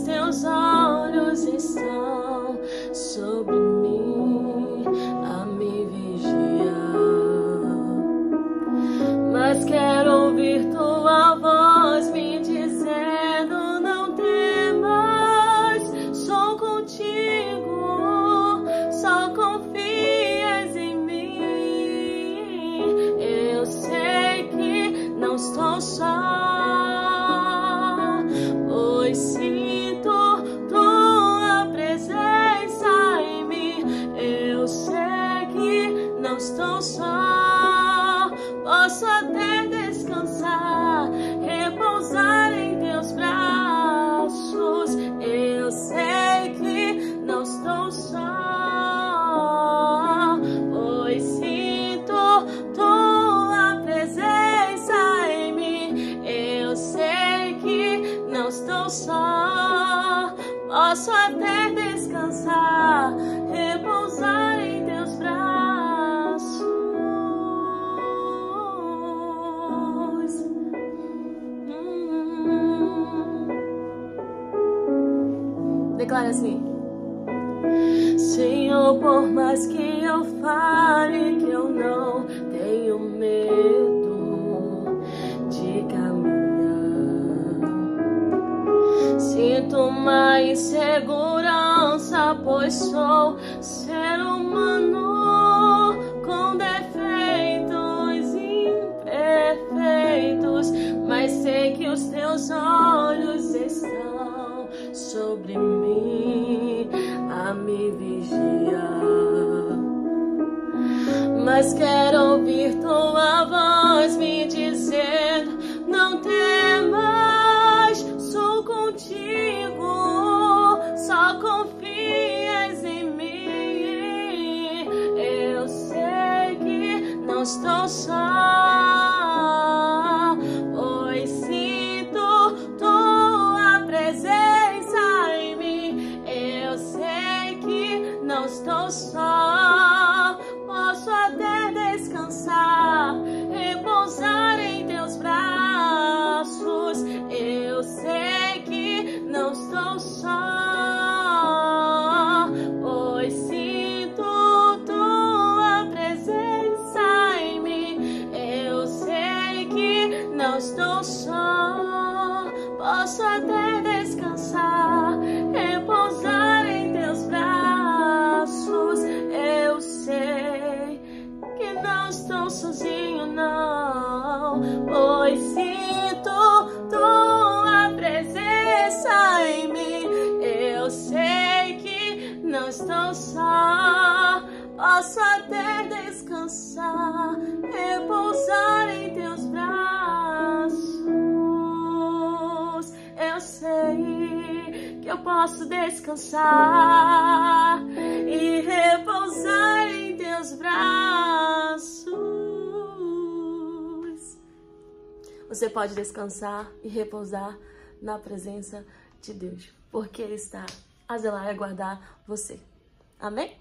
teus olhos estão sobre mim a me vigiar. Mas quero ouvir tua voz me dizendo: não temas, sou contigo, só confias em mim. Eu sei que não estou só, pois sinto tua presença em mim. Eu sei que não estou só, posso até descansar, repousar em teus braços. Eu sei que não estou só, pois sinto tua presença em mim. Eu sei que não estou só, posso até descansar, repousar em teus braços. Declara assim: Senhor, por mais que eu fale que eu não tenho medo de caminhar, sinto uma insegurança, pois sou ser humano com defeitos imperfeitos, mas sei que os teus olhos estão sobre mim a me vigiar. Mas quero ouvir tua voz me dizendo: não temas, sou contigo, só confias em mim. Eu sei que não estou só, pois sinto tua presença em mim. Eu sei que não estou só, posso até descansar, repousar em teus braços. Eu sei que não estou só, pois sinto tua presença em mim. Eu sei que não estou só, posso até descansar, repousar em teus braços. Eu sei que não estou sozinho, não, pois sinto tua presença em mim. Eu sei que não estou só, posso até descansar, repousar em teus braços. Eu sei que eu posso descansar e repousar em teus braços. Você pode descansar e repousar na presença de Deus, porque Ele está a zelar e a guardar você. Amém?